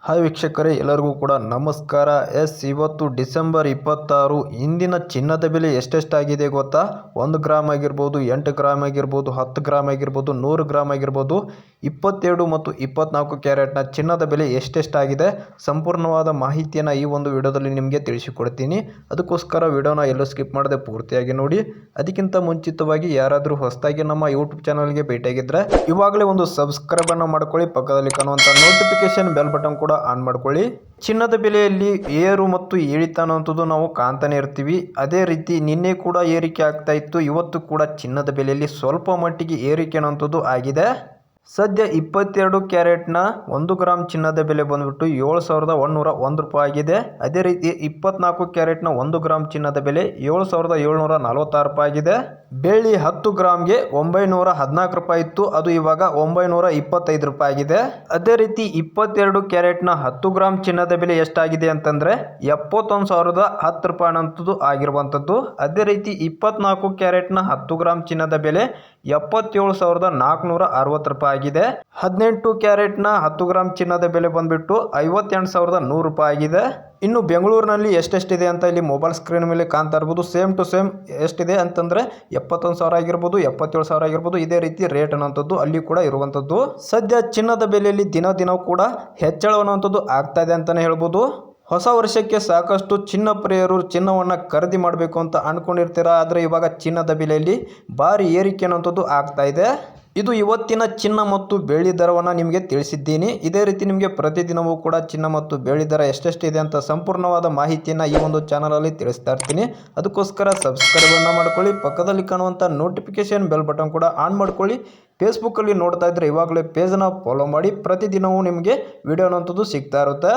Hi ವೀಕ್ಷಕರೇ, ಎಲ್ಲರಿಗೂ ಕೂಡ ನಮಸ್ಕಾರ. ಇವತ್ತು ಡಿಸೆಂಬರ್ 26. ಇಂದಿನ ಚಿನ್ನದ ಬೆಲೆ ಎಷ್ಟೆಷ್ಟಾಗಿದೆ ಗೊತ್ತಾ? 1 ಗ್ರಾಮ್ ಆಗಿರ್ಬೋದು, 8 ಗ್ರಾಮ್ ಆಗಿರ್ಬೋದು, 10 ಗ್ರಾಮ್ ಆಗಿರ್ಬೋದು, 100 ಗ್ರಾಮ್ ಆಗಿರ್ಬೋದು, 22 ಮತ್ತು 24 ಕ್ಯಾರೆಟ್ನ ಚಿನ್ನದ ಬೆಲೆ ಎಷ್ಟೆಷ್ಟಾಗಿದೆ ಸಂಪೂರ್ಣವಾದ ಮಾಹಿತಿಯನ್ನು ಈ ಒಂದು ವಿಡಿಯೋದಲ್ಲಿ ನಿಮಗೆ ತಿಳಿಸಿಕೊಡ್ತೀನಿ. ಅದಕ್ಕೋಸ್ಕರ ವಿಡಿಯೋನ ಎಲ್ಲೂ ಸ್ಕಿಪ್ ಮಾಡದೆ ಪೂರ್ತಿಯಾಗಿ ನೋಡಿ. ಅದಕ್ಕಿಂತ ಮುಂಚಿತವಾಗಿ ಯಾರಾದರೂ ಹೊಸದಾಗಿ ನಮ್ಮ ಯೂಟ್ಯೂಬ್ ಚಾನಲ್ಗೆ ಭೇಟಿಯಾಗಿದ್ದರೆ ಇವಾಗಲೇ ಒಂದು ಸಬ್ಸ್ಕ್ರೈಬ್ ಅನ್ನು ಮಾಡ್ಕೊಳ್ಳಿ. ಪಕ್ಕದಲ್ಲಿ ಕಾಣುವಂಥ ನೋಟಿಫಿಕೇಶನ್ ಬೆಲ್ ಬಟನ್ ಕೂಡ ಆನ್ ಮಾಡ್ಕೊಳ್ಳಿ. ಚಿನ್ನದ ಬೆಲೆಯಲ್ಲಿ ಏರು ಮತ್ತು ಇಳಿತ ಅನ್ನುವಂಥದ್ದು ನಾವು ಕಾಣ್ತಾನೆ ಇರ್ತೀವಿ. ಅದೇ ರೀತಿ ನಿನ್ನೆ ಕೂಡ ಏರಿಕೆ ಆಗ್ತಾ ಇತ್ತು. ಇವತ್ತು ಕೂಡ ಚಿನ್ನದ ಬೆಲೆಯಲ್ಲಿ ಸ್ವಲ್ಪ ಮಟ್ಟಿಗೆ ಏರಿಕೆ ಅನ್ನುವಂಥದ್ದು ಆಗಿದೆ. ಸದ್ಯ 22 ಕ್ಯಾರೆಟ್ನ 1 ಗ್ರಾಮ್ ಚಿನ್ನದ ಬೆಲೆ ಬಂದ್ಬಿಟ್ಟು 7,101 ರೂಪಾಯಿ ಆಗಿದೆ. ಅದೇ ರೀತಿ 24 ಕ್ಯಾರೆಟ್ನ 1 ಗ್ರಾಮ್ ಚಿನ್ನದ ಬೆಲೆ 7,746 ರೂಪಾಯಿ ಆಗಿದೆ. ಬೆಳ್ಳಿ 10 ಗ್ರಾಮ್ಗೆ 914 ರೂಪಾಯಿ ಇತ್ತು, ಅದು ಇವಾಗ 925 ರೂಪಾಯಿ ಆಗಿದೆ. ಅದೇ ರೀತಿ 22 ಕ್ಯಾರೆಟ್ನ 10 ಗ್ರಾಮ್ ಚಿನ್ನದ ಬೆಲೆ ಎಷ್ಟಾಗಿದೆ ಅಂತಂದ್ರೆ 71,010 ರೂಪಾಯಿ ಅನ್ನೋಂಥದ್ದು ಆಗಿರುವಂಥದ್ದು. ಅದೇ ರೀತಿ 24 ಕ್ಯಾರೆಟ್ನ 10 ಗ್ರಾಮ್ ಚಿನ್ನದ ಬೆಲೆ 77,460 ರೂಪಾಯಿ ಆಗಿದೆ. 18 ಕ್ಯಾರೆಟ್ನ 10 ಗ್ರಾಮ್ ಚಿನ್ನದ ಬೆಲೆ ಬಂದ್ಬಿಟ್ಟು 58,100 ರೂಪಾಯಿ ಆಗಿದೆ. ಇನ್ನು ಬೆಂಗಳೂರಿನಲ್ಲಿ ಎಷ್ಟೆಷ್ಟಿದೆ ಅಂತ ಇಲ್ಲಿ ಮೊಬೈಲ್ ಸ್ಕ್ರೀನ್ ಮೇಲೆ ಕಾಣ್ತಾ ಇರ್ಬೋದು. ಸೇಮ್ ಟು ಸೇಮ್ ಎಷ್ಟಿದೆ ಅಂತಂದ್ರೆ 71,000 ಆಗಿರ್ಬೋದು, 77,000 ಆಗಿರ್ಬೋದು, ಇದೇ ರೀತಿ ರೇಟ್ ಅನ್ನೋಂಥದ್ದು ಅಲ್ಲಿ ಕೂಡ ಇರುವಂಥದ್ದು. ಸದ್ಯ ಚಿನ್ನದ ಬೆಲೆಯಲ್ಲಿ ದಿನ ಕೂಡ ಹೆಚ್ಚಳ ಅನ್ನುವಂಥದ್ದು ಆಗ್ತಾ ಇದೆ ಅಂತಾನೆ ಹೇಳ್ಬೋದು. ಹೊಸ ವರ್ಷಕ್ಕೆ ಸಾಕಷ್ಟು ಚಿನ್ನ ಪ್ರಿಯರು ಚಿನ್ನವನ್ನು ಖರೀದಿ ಮಾಡಬೇಕು ಅಂತ ಅಂದ್ಕೊಂಡಿರ್ತೀರ. ಆದರೆ ಇವಾಗ ಚಿನ್ನದ ಬೆಲೆಯಲ್ಲಿ ಭಾರಿ ಏರಿಕೆ ಅನ್ನುವಂಥದ್ದು ಆಗ್ತಾ ಇದೆ. ಇದು ಇವತ್ತಿನ ಚಿನ್ನ ಮತ್ತು ಬೆಳ್ಳಿ ದರವನ್ನು ನಿಮಗೆ ತಿಳಿಸಿದ್ದೀನಿ. ಇದೇ ರೀತಿ ನಿಮಗೆ ಪ್ರತಿದಿನವೂ ಕೂಡ ಚಿನ್ನ ಮತ್ತು ಬೆಳ್ಳಿ ದರ ಎಷ್ಟೆಷ್ಟಿದೆ ಅಂತ ಸಂಪೂರ್ಣವಾದ ಮಾಹಿತಿಯನ್ನು ಈ ಒಂದು ಚಾನಲಲ್ಲಿ ತಿಳಿಸ್ತಾ ಇರ್ತೀನಿ. ಅದಕ್ಕೋಸ್ಕರ ಸಬ್ಸ್ಕ್ರೈಬನ್ನು ಮಾಡ್ಕೊಳ್ಳಿ. ಪಕ್ಕದಲ್ಲಿ ಕಾಣುವಂಥ ನೋಟಿಫಿಕೇಶನ್ ಬೆಲ್ ಬಟನ್ ಕೂಡ ಆನ್ ಮಾಡ್ಕೊಳ್ಳಿ. ಫೇಸ್ಬುಕ್ಕಲ್ಲಿ ನೋಡ್ತಾ ಇದ್ದರೆ ಇವಾಗಲೇ ಪೇಜನ್ನು ಫಾಲೋ ಮಾಡಿ. ಪ್ರತಿದಿನವೂ ನಿಮಗೆ ವಿಡಿಯೋ ಅನ್ನೋಂಥದ್ದು ಸಿಗ್ತಾ ಇರುತ್ತೆ.